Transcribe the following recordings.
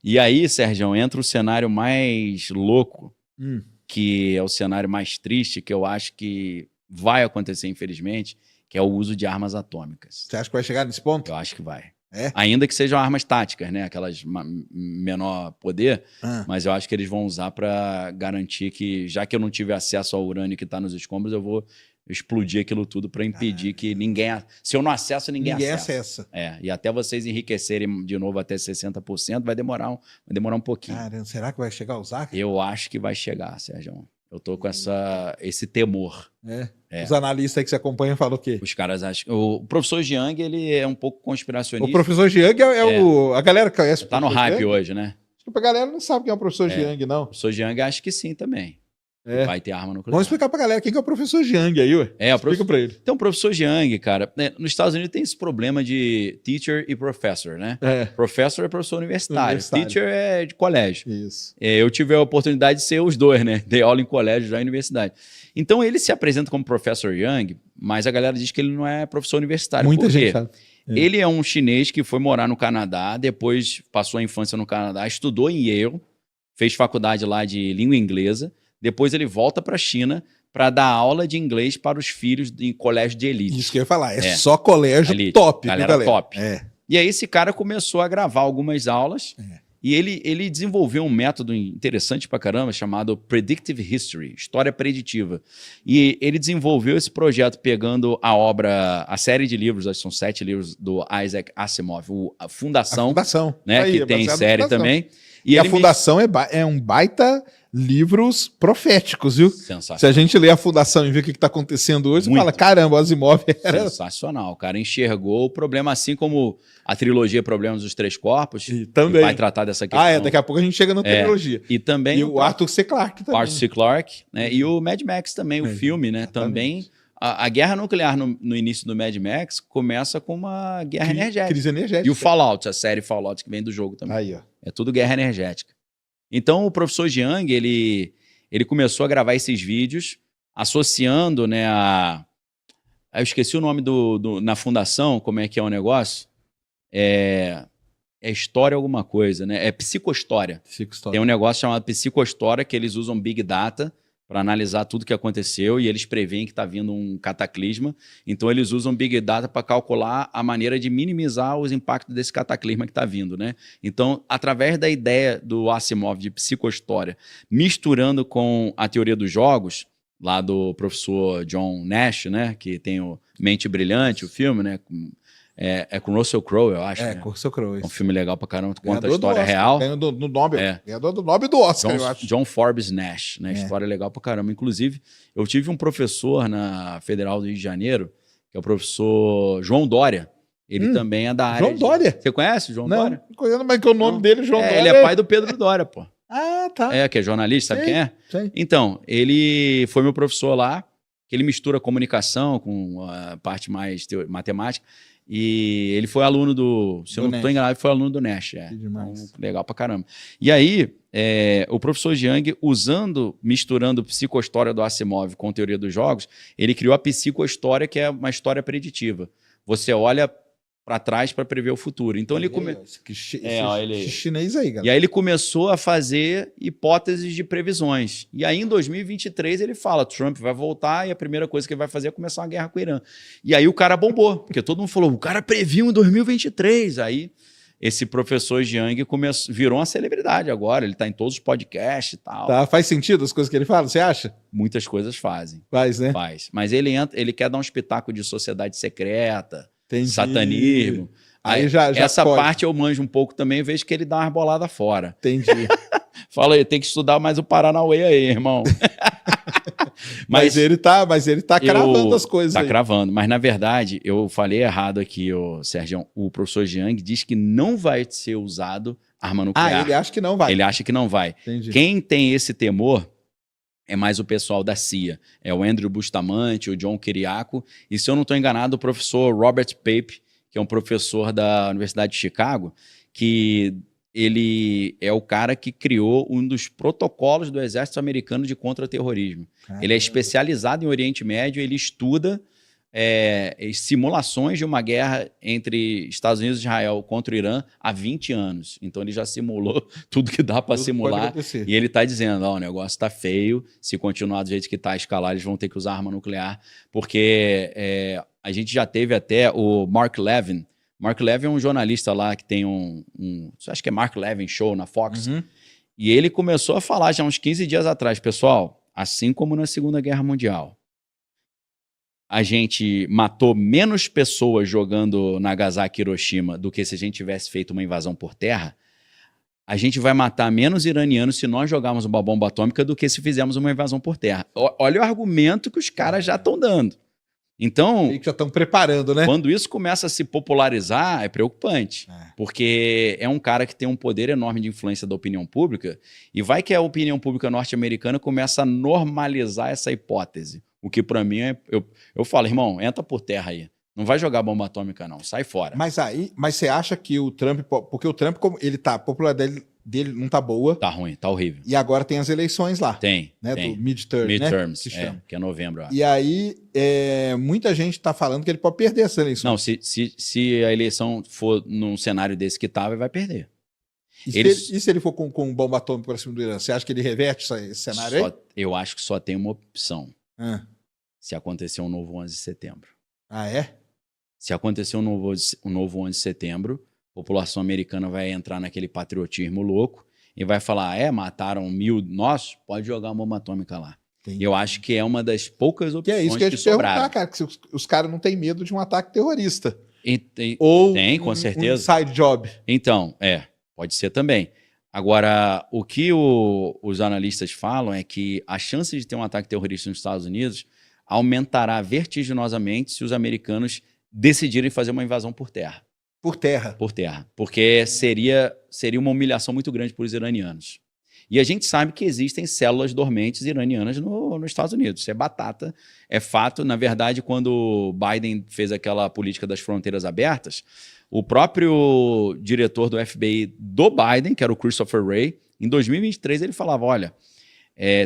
E aí, Sérgio, entra o cenário mais louco, Hum. que é o cenário mais triste, que eu acho que vai acontecer, infelizmente, que é o uso de armas atômicas. Você acha que vai chegar nesse ponto? Eu acho que vai. É? Ainda que sejam armas táticas, né? Aquelas menor poder, Ah. mas eu acho que eles vão usar para garantir que, já que eu não tive acesso ao urânio que está nos escombros, eu vou explodir aquilo tudo para impedir que ninguém... Se eu não acesso, ninguém acessa. E até vocês enriquecerem de novo até 60%, vai demorar um pouquinho. Caramba, será que vai chegar a usar? Eu acho que vai chegar, Sérgio. Eu tô com esse temor. É. Os analistas aí que você acompanha falam o quê? Os caras acham... O professor Jiang, ele é um pouco conspiracionista. O professor Jiang a galera conhece. Tá no hype Jiang? hoje, né? Acho que a galera não sabe quem é o professor Jiang, não. O professor Jiang, acho que sim também. Vai ter arma nuclear. Vamos explicar pra galera quem que é o professor Jiang aí, ué. Explica pra ele. Então, o professor Jiang, cara, nos Estados Unidos tem esse problema de teacher e professor, né? Professor é professor universitário. Teacher é de colégio. Isso. Eu tive a oportunidade de ser os dois, né? Dei aula em colégio já em universidade. Então, ele se apresenta como professor Jiang, mas a galera diz que ele não é professor universitário. Muita gente sabe. Ele é um chinês que foi morar no Canadá, depois passou a infância no Canadá, estudou em Yale, fez faculdade lá de língua inglesa. Depois ele volta para a China para dar aula de inglês para os filhos em colégio de elite. Isso que eu ia falar, só colégio elite, top. Galera top. E aí esse cara começou a gravar algumas aulas e ele desenvolveu um método interessante pra caramba chamado Predictive History, História Preditiva. E ele desenvolveu esse projeto pegando a série de livros, acho que são 7 livros do Isaac Asimov, a Fundação, né, aí, que tem série também. E a Fundação é um baita livros proféticos, viu? Sensacional. Se a gente lê a Fundação e vê o que está acontecendo hoje, você fala, caramba, o Asimov era... Sensacional. O cara enxergou o problema, assim como a trilogia Problemas dos Três Corpos, e também vai tratar dessa questão. Daqui a pouco a gente chega na trilogia. E também... E o Arthur C. Clarke também. Arthur C. Clarke, né? E o Mad Max também, o filme, né? Também... A guerra nuclear no início do Mad Max começa com uma guerra energética. Crise energética. E o Fallout, a série Fallout, que vem do jogo também. Aí, ó. É tudo guerra energética. Então, o professor Jiang, ele começou a gravar esses vídeos, associando, né, eu esqueci o nome na fundação, como é que é o negócio? É história alguma coisa, né? É psicohistória. Tem um negócio chamado psicohistória, que eles usam Big Data para analisar tudo que aconteceu e eles preveem que está vindo um cataclisma. Então, eles usam Big Data para calcular a maneira de minimizar os impactos desse cataclisma que está vindo, né? Então, através da ideia do Asimov de psicohistória, misturando com a teoria dos jogos, lá do professor John Nash, né? Que tem o Mente Brilhante, o filme, né? É com Russell Crowe, eu acho. Com Russell Crowe. É um filme legal pra caramba, conta a história real. Ganhou do Nobel. Ganhador do Nobel do Oscar, eu acho. John Forbes Nash, né? História legal pra caramba. Inclusive, eu tive um professor na Federal do Rio de Janeiro, que é o professor João Dória. Ele também é da área. João Dória? Você conhece o João Dória? Não conheço, mas que o nome dele é João Dória. Ele é pai do Pedro Dória, pô. Tá. Que é jornalista, sabe quem é? Sei. Então, ele foi meu professor lá, que ele mistura comunicação com a parte mais matemática. E ele foi aluno se eu não estou enganado, ele foi aluno do Nash. Então, legal pra caramba. E aí, o professor Jiang, misturando psicohistória do Asimov com teoria dos jogos, ele criou a psicohistória, que é uma história preditiva. Você olha para trás para prever o futuro. Então ele começou... chinês aí, galera. E aí ele começou a fazer hipóteses de previsões. E aí em 2023 ele fala, Trump vai voltar e a primeira coisa que ele vai fazer é começar uma guerra com o Irã. E aí o cara bombou, porque todo mundo falou, o cara previu em 2023. Aí esse professor Jiang virou uma celebridade agora, ele está em todos os podcasts e tal. Faz sentido as coisas que ele fala, você acha? Muitas coisas fazem. Faz, né? Faz. Mas ele quer dar um espetáculo de sociedade secreta, satanismo. Aí essa parte eu manjo um pouco também, vejo que ele dá umas boladas fora. Entendi. Fala aí, tem que estudar mais o Paranauê aí, irmão. mas ele tá cravando as coisas aí. Tá cravando, mas na verdade, eu falei errado aqui, Sérgio. O professor Jiang diz que não vai ser usado arma nuclear. Ele acha que não vai. Ele acha que não vai. Entendi. Quem tem esse temor é mais o pessoal da CIA. É o Andrew Bustamante, o John Kiriakou, e se eu não estou enganado, o professor Robert Pape, que é um professor da Universidade de Chicago, que ele é o cara que criou um dos protocolos do Exército Americano de contra-terrorismo. Ele é especializado em Oriente Médio, ele estuda simulações de uma guerra entre Estados Unidos e Israel contra o Irã há 20 anos. Então ele já simulou tudo que dá para simular. E ele está dizendo, o negócio está feio, se continuar do jeito que está a escalar, eles vão ter que usar arma nuclear, porque a gente já teve até o Mark Levin. Mark Levin é um jornalista lá que tem acho que é Mark Levin Show na Fox. Uhum. E ele começou a falar já uns 15 dias atrás, pessoal, assim como na Segunda Guerra Mundial, a gente matou menos pessoas jogando Nagasaki e Hiroshima do que se a gente tivesse feito uma invasão por terra, a gente vai matar menos iranianos se nós jogarmos uma bomba atômica do que se fizermos uma invasão por terra. Olha o argumento que os caras já estão dando. Então, que já estão preparando, né? Quando isso começa a se popularizar, é preocupante. Porque é um cara que tem um poder enorme de influência da opinião pública, e vai que a opinião pública norte-americana começa a normalizar essa hipótese. O que para mim eu falo, irmão, entra por terra aí. Não vai jogar bomba atômica, não. Sai fora. Mas você acha que o Trump... Porque o Trump, a popularidade dele não tá boa. Tá ruim, tá horrível. E agora tem as eleições lá. Tem. Né, do midterm, Midterms, né? que é novembro. E aí, muita gente tá falando que ele pode perder essa eleição. Não, se a eleição for num cenário desse que tava, ele vai perder. E se ele for com bomba atômica para cima do Irã, você acha que ele reverte esse cenário aí? Eu acho que só tem uma opção. Se acontecer um novo 11 de setembro. Ah, é? Se acontecer um novo 11 de setembro, a população americana vai entrar naquele patriotismo louco e vai falar, mataram 1000 nossos, pode jogar uma bomba atômica lá. Entendi. Eu acho que é uma das poucas opções que é isso que eu ia te perguntar, cara, que os caras não têm medo de um ataque terrorista. Ou tem, com certeza. Um inside job. Então, pode ser também. Agora, o que os analistas falam é que a chance de ter um ataque terrorista nos Estados Unidos aumentará vertiginosamente se os americanos decidirem fazer uma invasão por terra. Por terra? Por terra. Porque seria uma humilhação muito grande para os iranianos. E a gente sabe que existem células dormentes iranianas nos Estados Unidos. Isso é batata, é fato. Na verdade, quando Biden fez aquela política das fronteiras abertas, o próprio diretor do FBI do Biden, que era o Christopher Wray, em 2023 ele falava, olha,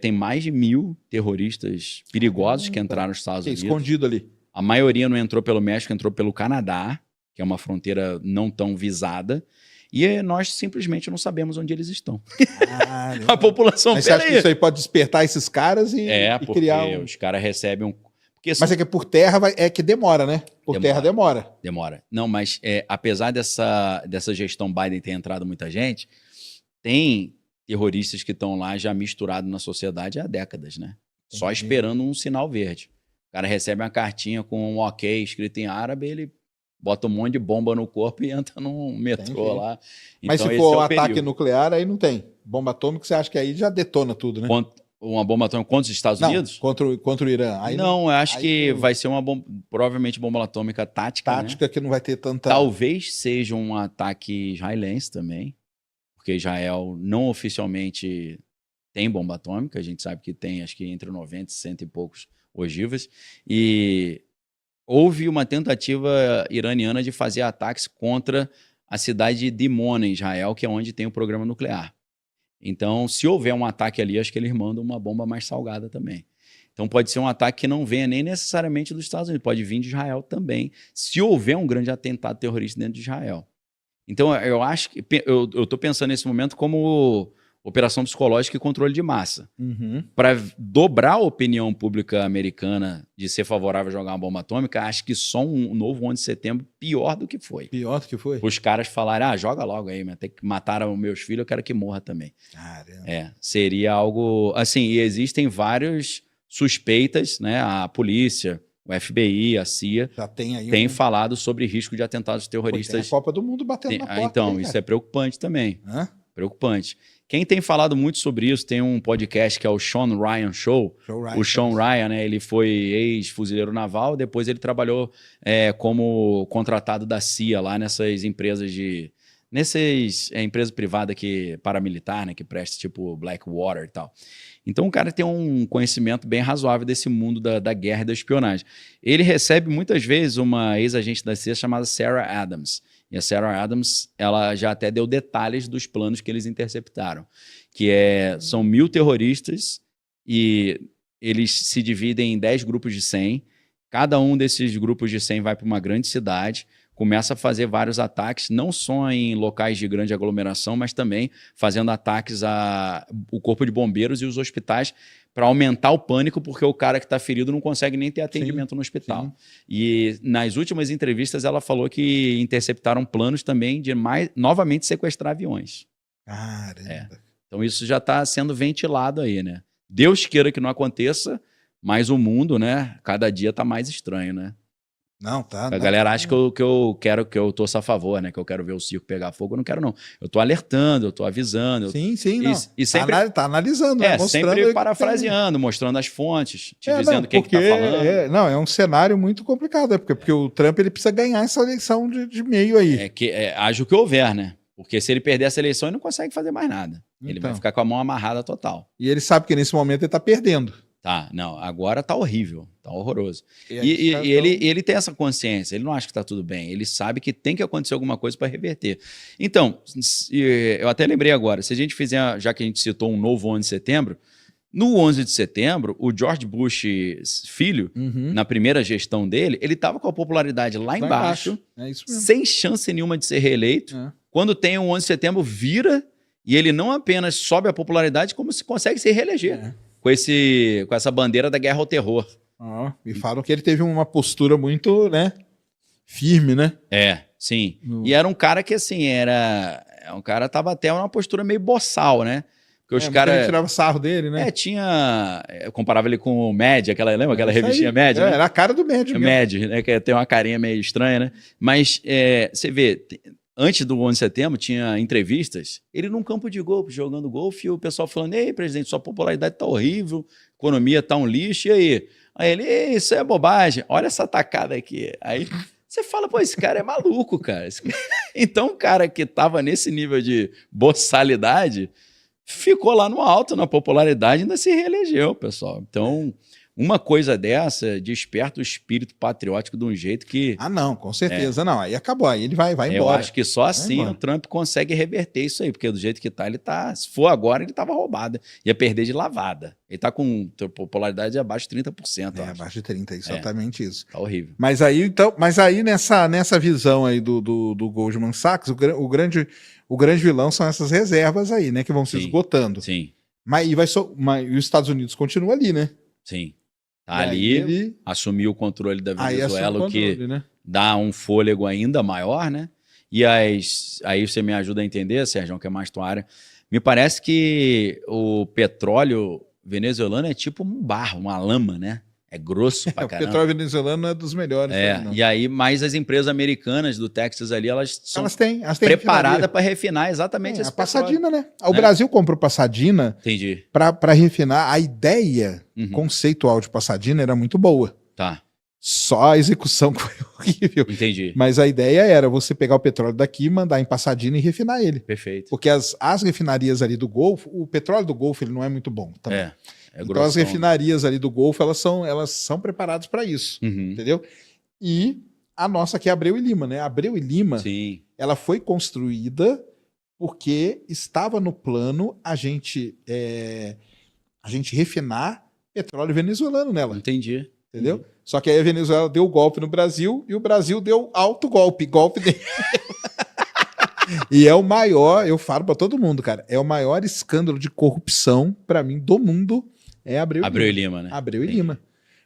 tem mais de 1000 terroristas perigosos que entraram nos Estados Unidos. Escondido ali. A maioria não entrou pelo México, entrou pelo Canadá, que é uma fronteira não tão visada. E nós simplesmente não sabemos onde eles estão. A população... Mas você acha que isso aí pode despertar esses caras e criar porque os caras recebem Mas é que por terra que demora, né? Terra demora. Demora. Não, mas apesar dessa gestão Biden ter entrado muita gente, tem terroristas que estão lá já misturados na sociedade há décadas, né? Entendi. Só esperando um sinal verde. O cara recebe uma cartinha com um ok escrito em árabe, ele bota um monte de bomba no corpo e entra num metrô lá. Mas então, se for ataque nuclear, aí não tem. Bomba atômica, você acha que aí já detona tudo, né? Uma bomba atômica contra os Estados Unidos? Contra o Irã. Aí não, eu acho que vai ser provavelmente bomba atômica tática. Tática, né? Que não vai ter tanta... Talvez seja um ataque israelense também, porque Israel não oficialmente tem bomba atômica, a gente sabe que tem, acho que entre 90 e 100 e poucos ogivas, e houve uma tentativa iraniana de fazer ataques contra a cidade de Dimona, em Israel, que é onde tem o programa nuclear. Então, se houver um ataque ali, acho que eles mandam uma bomba mais salgada também. Então, pode ser um ataque que não venha nem necessariamente dos Estados Unidos, pode vir de Israel também, se houver um grande atentado terrorista dentro de Israel. Então, eu acho que... Eu estou pensando nesse momento como operação psicológica e controle de massa. Para dobrar a opinião pública americana de ser favorável a jogar uma bomba atômica, acho que só um novo 11 de setembro pior do que foi. Pior do que foi? Os caras falarem, joga logo aí, mas tem que matar os meus filhos, eu quero que morra também. Caramba. Seria algo... Assim, e existem várias suspeitas, né? A polícia, o FBI, a CIA, já tem falado sobre risco de atentados terroristas. Tem a Copa do Mundo batendo na porta. Então, isso é preocupante também. Preocupante. Quem tem falado muito sobre isso, tem um podcast que é o Sean Ryan Show. O Sean Ryan, né, ele foi ex-fuzileiro naval, depois ele trabalhou como contratado da CIA lá nessas empresas empresa privada paramilitar, né, que presta tipo Blackwater e tal. Então o cara tem um conhecimento bem razoável desse mundo da guerra e da espionagem. Ele recebe muitas vezes uma ex-agente da CIA chamada Sarah Adams. E a Sarah Adams, ela já até deu detalhes dos planos que eles interceptaram, que são 1000 terroristas e eles se dividem em 10 grupos de 100 cada um desses grupos de 100 vai para uma grande cidade, começa a fazer vários ataques, não só em locais de grande aglomeração, mas também fazendo ataques ao corpo de bombeiros e os hospitais para aumentar o pânico, porque o cara que está ferido não consegue nem ter atendimento no hospital. Sim. E nas últimas entrevistas ela falou que interceptaram planos também de novamente sequestrar aviões. Caramba. Então isso já está sendo ventilado aí, né? Deus queira que não aconteça, mas o mundo, né, cada dia está mais estranho, né? Não, tá. A galera acha que eu quero, que eu torço a favor, né? Que eu quero ver o circo pegar fogo. Eu não quero, não. Eu tô alertando, eu tô avisando. Sim, não. E sempre, tá analisando, né? Mostrando sempre parafraseando, mostrando as fontes, dizendo não, o que tá falando. É um cenário muito complicado, porque o Trump ele precisa ganhar essa eleição de meio aí. Haja o que houver, né? Porque se ele perder essa eleição, ele não consegue fazer mais nada. Ele vai ficar com a mão amarrada total. E ele sabe que nesse momento ele tá perdendo. Tá, não, agora tá horrível, tá horroroso. E ele tem essa consciência, ele não acha que tá tudo bem, ele sabe que tem que acontecer alguma coisa para reverter. Então, eu até lembrei agora, se a gente fizer, já que a gente citou um novo 11 de setembro, no 11 de setembro, o George Bush filho, na primeira gestão dele, ele estava com a popularidade lá embaixo, é isso mesmo. Sem chance nenhuma de ser reeleito. Quando tem o 11 de setembro, vira, e ele não apenas sobe a popularidade, como se consegue se reeleger. Com essa bandeira da guerra ao terror. E falam que ele teve uma postura muito, né, firme, né? Sim. E era um cara que, assim, um cara tava até numa postura meio boçal, né? Porque os caras tirava sarro dele, né? Eu comparava ele com o Mad, lembra aquela revistinha Mad? Né? Era a cara do Mad mesmo. Mad, né? Que tem uma carinha meio estranha, né? Mas você vê... Antes do 11 de setembro, tinha entrevistas, ele num campo de golfe, jogando golfe, e o pessoal falando, ei, presidente, sua popularidade tá horrível, economia tá um lixo, e aí? Aí ele, isso é bobagem, olha essa tacada aqui. Aí você fala, pô, esse cara é maluco, cara. Então o cara que tava nesse nível de boçalidade ficou lá no alto, na popularidade, e ainda se reelegeu, pessoal. Então... Uma coisa dessa desperta o espírito patriótico de um jeito que... não, com certeza não. Aí acabou, aí ele vai embora. Eu acho que só assim o Trump consegue reverter isso aí, porque do jeito que ele tá... Se for agora, ele tava roubado. Ia perder de lavada. Ele tá com popularidade abaixo de 30%. Abaixo de 30%, exatamente isso. Tá horrível. Mas aí nessa visão aí do Goldman Sachs, o grande vilão são essas reservas aí, né, que vão se esgotando. Sim. Mas os Estados Unidos continuam ali, né? Sim. Ali assumiu o controle da Venezuela, o que dá um fôlego ainda maior, né? E aí você me ajuda a entender, Sérgio, que é mais tua área. Me parece que o petróleo venezuelano é tipo um barro, uma lama, né? É grosso pra caramba. O petróleo venezuelano é dos melhores. E aí, mais as empresas americanas do Texas ali, elas são preparadas para refinar exatamente esse a Pasadena, né? O Brasil comprou Pasadena para refinar. A ideia conceitual de Pasadena era muito boa. Tá. Só a execução foi horrível. Entendi. Mas a ideia era você pegar o petróleo daqui, mandar em Pasadena e refinar ele. Perfeito. Porque as refinarias ali do Golfo, o petróleo do Golfo ele não é muito bom também. Então as refinarias ali do Golfo, elas são preparadas para isso, entendeu? E a nossa aqui é Abreu e Lima, né? Abreu e Lima, ela foi construída porque estava no plano a gente refinar petróleo venezuelano nela. Entendi. Entendeu? Só que aí a Venezuela deu o golpe no Brasil e o Brasil deu alto golpe dele. E é o maior, eu falo para todo mundo, cara, é o maior escândalo de corrupção para mim do mundo. É Abreu e Lima, né? Abreu e Lima.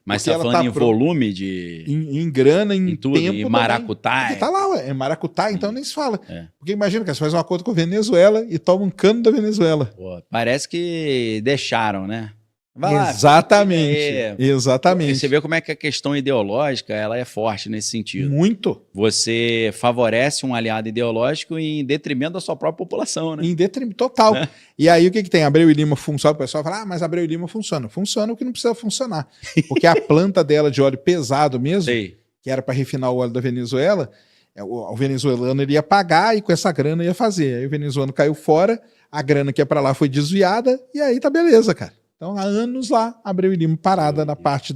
Mas você tá falando em volume de... Em grana, em tudo, tempo em maracutaia. Porque tá lá, é maracutaia, então nem se fala. Porque imagina, cara, você faz um acordo com a Venezuela e toma um cano da Venezuela. Pô, parece que deixaram, né? Exatamente. Exatamente. Você vê como é que a questão ideológica ela é forte nesse sentido. Muito. Você favorece um aliado ideológico em detrimento da sua própria população, né? Em detrimento total. E aí o que tem? Abreu e Lima funciona, o pessoal fala, mas Abreu e Lima funciona. Funciona o que não precisa funcionar. Porque a planta dela de óleo pesado mesmo, que era para refinar o óleo da Venezuela, o venezuelano ele ia pagar e com essa grana ia fazer. Aí o venezuelano caiu fora, a grana que ia para lá foi desviada e aí tá beleza, cara. Então, há anos lá, Abreu e Lima parada na parte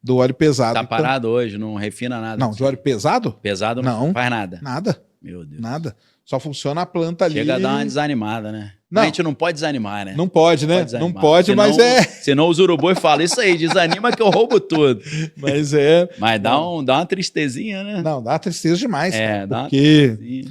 do óleo pesado. Tá parado hoje, não refina nada. Não, de óleo pesado? Pesado não faz nada. Nada. Meu Deus. Nada. Só funciona a planta ali. Chega a dar uma desanimada, né? Não. A gente não pode desanimar, né? Não pode, né? Não pode, senão, mas é. Senão os urubus falam isso aí, desanima que eu roubo tudo. Mas é. Mas dá uma tristezinha, né? Não, dá tristeza demais. É, cara, porque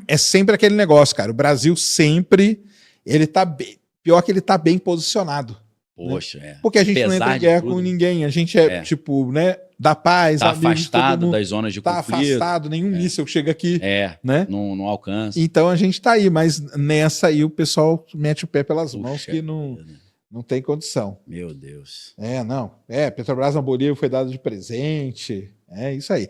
é sempre aquele negócio, cara. O Brasil sempre, ele tá bem. Pior que ele tá bem posicionado. Poxa, né? Porque a gente não entra em guerra com ninguém. A gente tipo, né, da paz. Tá afastado das zonas de conflito. Tá afastado, nenhum míssil chega aqui. Né? Não alcança. Então a gente tá aí, mas nessa aí o pessoal mete o pé pelas mãos que não tem condição. Meu Deus. Não. Petrobras na Bolívia foi dado de presente. É isso aí.